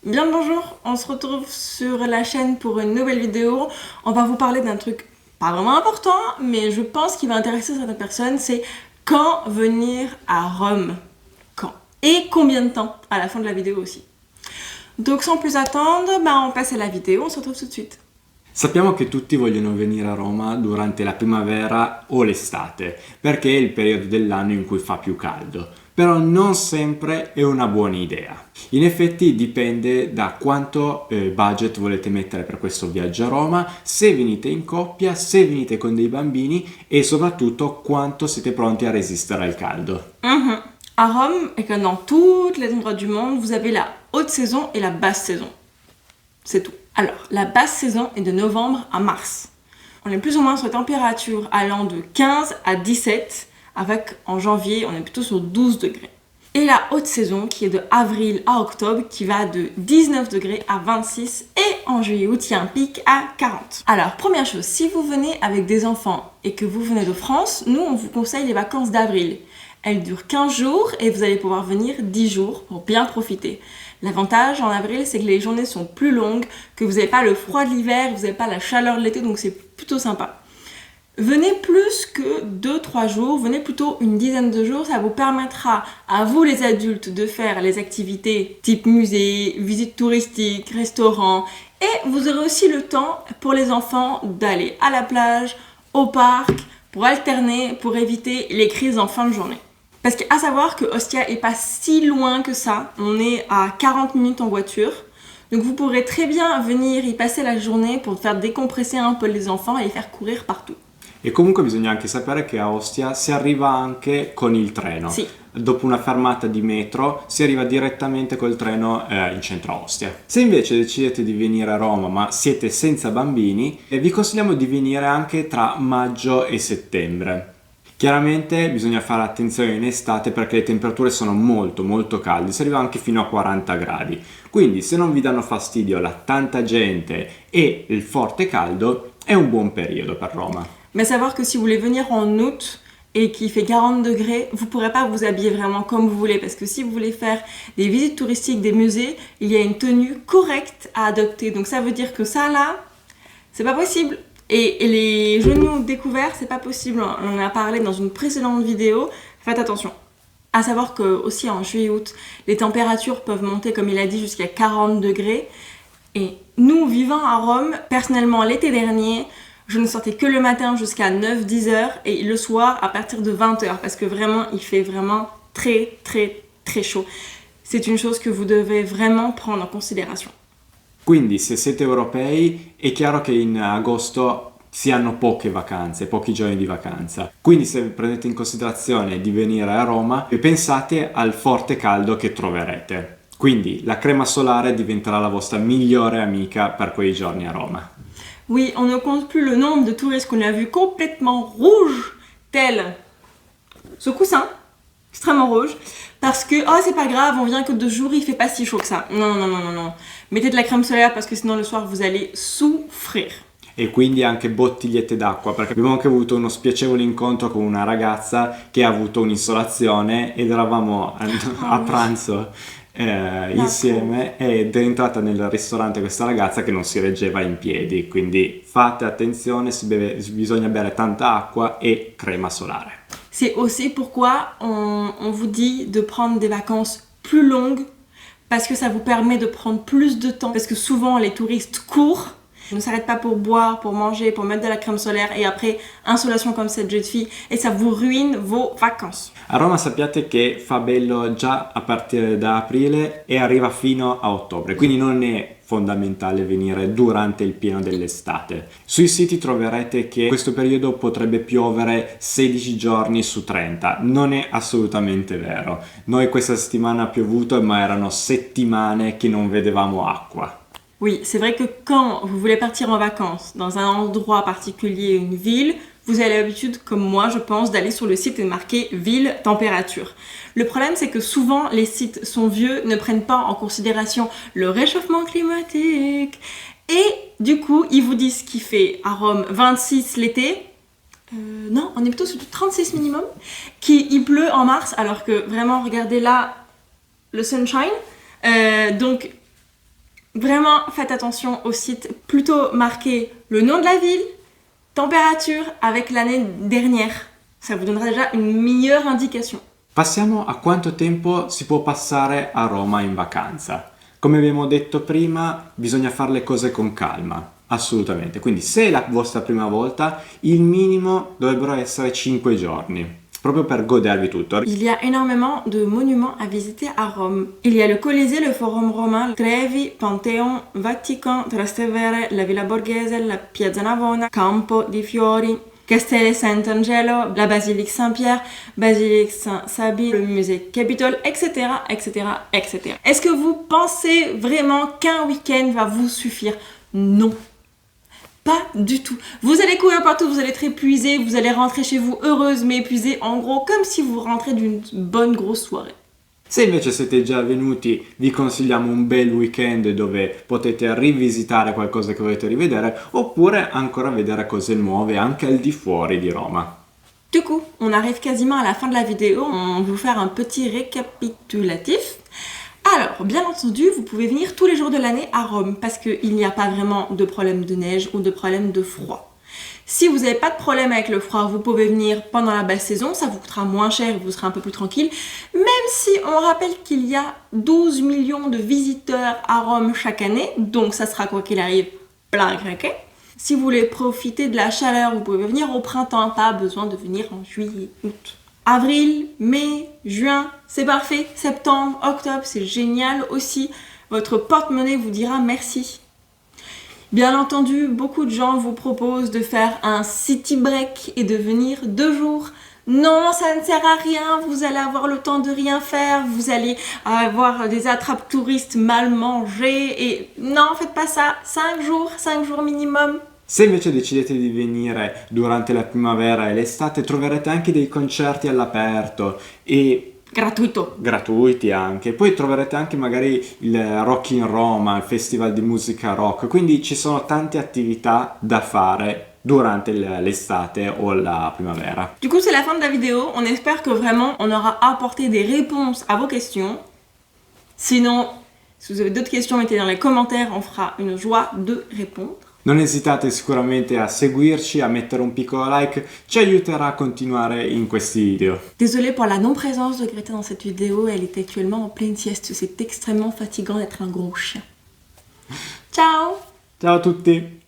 Bien le bonjour, on se retrouve sur la chaîne pour une nouvelle vidéo. On va vous parler d'un truc pas vraiment important, mais je pense qu'il va intéresser certaines personnes, c'est quand venir à Rome. Quand et combien de temps à la fin de la vidéo aussi. Donc sans plus attendre, on passe à la vidéo, on se retrouve tout de suite. Sappiamo che tutti vogliono venire a Roma durante la primavera o l'estate, perché è il periodo dell'anno in cui fa più caldo, però non sempre è una buona idea. In effetti dipende da quanto budget volete mettere per questo viaggio a Roma, se venite in coppia, se venite con dei bambini e soprattutto quanto siete pronti a resistere al caldo. À Rome, et comme dans tous les endroits du monde, vous avez la haute saison et la basse saison. C'est tout. Alors, la basse saison est de novembre à mars. On est plus ou moins sur des températures allant de 15 à 17, avec en janvier, on est plutôt sur 12 degrés. Et la haute saison qui est de avril à octobre, qui va de 19 degrés à 26, et en juillet-août, il y a un pic à 40. Alors, première chose, si vous venez avec des enfants et que vous venez de France, nous, on vous conseille les vacances d'avril. Elles durent 15 jours et vous allez pouvoir venir 10 jours pour bien profiter. L'avantage en avril, c'est que les journées sont plus longues, que vous n'avez pas le froid de l'hiver, vous n'avez pas la chaleur de l'été, donc c'est plutôt sympa. Venez plus que 2-3 jours, venez plutôt une dizaine de jours, ça vous permettra à vous les adultes de faire les activités type musée, visite touristique, restaurant, et vous aurez aussi le temps pour les enfants d'aller à la plage, au parc, pour alterner, pour éviter les crises en fin de journée. Parce qu'à savoir que Ostia est pas si loin que ça, on est à 40 minutes en voiture, donc vous pourrez très bien venir y passer la journée pour faire décompresser un peu les enfants et les faire courir partout. E comunque bisogna anche sapere che a Ostia si arriva anche con il treno. Sì. Dopo una fermata di metro si arriva direttamente col treno in centro a Ostia. Se invece decidete di venire a Roma ma siete senza bambini, vi consigliamo di venire anche tra maggio e settembre. Chiaramente bisogna fare attenzione in estate perché le temperature sono molto calde, si arriva anche fino a 40 gradi. Quindi se non vi danno fastidio la tanta gente e il forte caldo, è un buon periodo per Roma. Mais savoir que si vous voulez venir en août et qu'il fait 40 degrés, vous ne pourrez pas vous habiller vraiment comme vous voulez. Parce que si vous voulez faire des visites touristiques, des musées, il y a une tenue correcte à adopter. Donc ça veut dire que ça là, c'est pas possible. Et les genoux découverts, c'est pas possible. On en a parlé dans une précédente vidéo. Faites attention. À savoir que aussi en juillet-août, les températures peuvent monter, comme il a dit, jusqu'à 40 degrés. Et nous, vivant à Rome, personnellement, l'été dernier, je ne sortais que le matin jusqu'à 9-10 heures et le soir à partir de 20 heures parce que vraiment, il fait vraiment très chaud. C'est une chose que vous devez vraiment prendre en considération. Quindi se siete europei è chiaro che in agosto si hanno poche vacanze, pochi giorni di vacanza. Quindi se prendete in considerazione di venire a Roma, pensate al forte caldo che troverete. Quindi la crema solare diventerà la vostra migliore amica per quei giorni a Roma. Oui, on ne compte plus le nombre de touristes qu'on a vu complètement rouges, tel ce coussin, extrêmement rouge, parce que oh c'est pas grave, on vient que 2 jours, il fait pas si chaud que ça. Non. Mettez de la crème solaire parce que sinon le soir vous allez souffrir. E quindi anche bottigliette d'acqua, perché abbiamo anche avuto uno spiacevole incontro con una ragazza che ha avuto un'insolazione ed eravamo a pranzo insieme ed è entrata nel ristorante questa ragazza che non si reggeva in piedi, quindi fate attenzione, bisogna bere tanta acqua e crema solare. C'est aussi pourquoi on vous dit de prendre des vacances plus longues parce que ça vous permet de prendre plus de temps parce que souvent les touristes courent, ne s'arrêtent pas pour boire, pour manger, pour mettre de la crème solaire et après insolation comme cette jeune fille et ça vous ruine vos vacances. A Roma sappiate che fa bello già a partire da aprile e arriva fino a ottobre, quindi non è fondamentale venire durante il pieno dell'estate. Sui siti troverete che questo periodo potrebbe piovere 16 giorni su 30, non è assolutamente vero. Noi questa settimana ha piovuto ma erano settimane che non vedevamo acqua. Oui, c'est vrai que quand vous voulez partir en vacances dans un endroit particulier, une ville, vous avez l'habitude, comme moi je pense, d'aller sur le site et de marquer ville, température. Le problème c'est que souvent les sites sont vieux, ne prennent pas en considération le réchauffement climatique et du coup ils vous disent qu'il fait à Rome 26 l'été, non on est plutôt sur 36 minimum, qu'il pleut en mars alors que vraiment regardez là le sunshine, donc Vraiment, faites attention au site. Plutôt marquez le nom de la ville, température avec l'année dernière. Ça vous donnera déjà une meilleure indication. Passiamo a quanto tempo si può passare a Roma in vacanza. Come abbiamo detto prima, bisogna fare le cose con calma, assolutamente. Quindi se è la vostra prima volta, il minimo dovrebbero essere 5 giorni, proprio per godervi tutto. Il y a énormément de monuments à visiter à Rome. Il y a le Colisée, le Forum romain, Trevi, Pantheon, Vatican, Trastevere, la Villa Borghese, la Piazza Navona, Campo di Fiori, Castel Sant'Angelo, la Basilique Saint-Pierre, Basilique Saint-Sabine, le musée Capitole, etc., etc., etc. Est-ce que vous pensez vraiment qu'un week-end va vous suffire? Non. Pas du tout. Vous allez courir partout, vous allez être épuisé, vous allez rentrer chez vous heureuse mais épuisée, en gros comme si vous rentrez d'une bonne grosse soirée. Se invece siete già venuti, vi consigliamo un bel weekend dove potete rivisitare qualcosa che volete rivedere oppure ancora vedere cose nuove anche al di fuori di Roma. Du coup, on arrive quasiment à la fin de la vidéo, on va vous faire un petit récapitulatif. Alors, bien entendu, vous pouvez venir tous les jours de l'année à Rome parce qu'il n'y a pas vraiment de problème de neige ou de problème de froid. Si vous n'avez pas de problème avec le froid, vous pouvez venir pendant la basse saison, ça vous coûtera moins cher et vous serez un peu plus tranquille. Même si on rappelle qu'il y a 12 millions de visiteurs à Rome chaque année, donc ça sera quoi qu'il arrive plein craqué. Si vous voulez profiter de la chaleur, vous pouvez venir au printemps, pas besoin de venir en juillet, août. Avril, mai, juin, c'est parfait. Septembre, octobre, c'est génial aussi. Votre porte-monnaie vous dira merci. Bien entendu, beaucoup de gens vous proposent de faire un city break et de venir 2 jours. Non, ça ne sert à rien, vous allez avoir le temps de rien faire, vous allez avoir des attrapes touristes mal mangées et non, faites pas ça, 5 jours minimum. Se invece decidete di venire durante la primavera e l'estate troverete anche dei concerti all'aperto e gratuiti anche. Poi troverete anche magari il Rock in Roma, il festival di musica rock, quindi ci sono tante attività da fare durante l'estate o la primavera. Du coup, c'est la fin de la vidéo. On espère que vraiment on aura apporté des réponses à vos questions. Sinon, si vous avez d'autres questions, mettez dans les commentaires, on fera une joie de répondre. Non esitate sicuramente a seguirci, a mettere un piccolo like, ci aiuterà a continuare in questi video. Désolée pour la non-présence de Greta dans cette vidéo, elle est actuellement en pleine sieste, c'est extrêmement fatigant d'être un gros chien. Ciao! Ciao a tutti!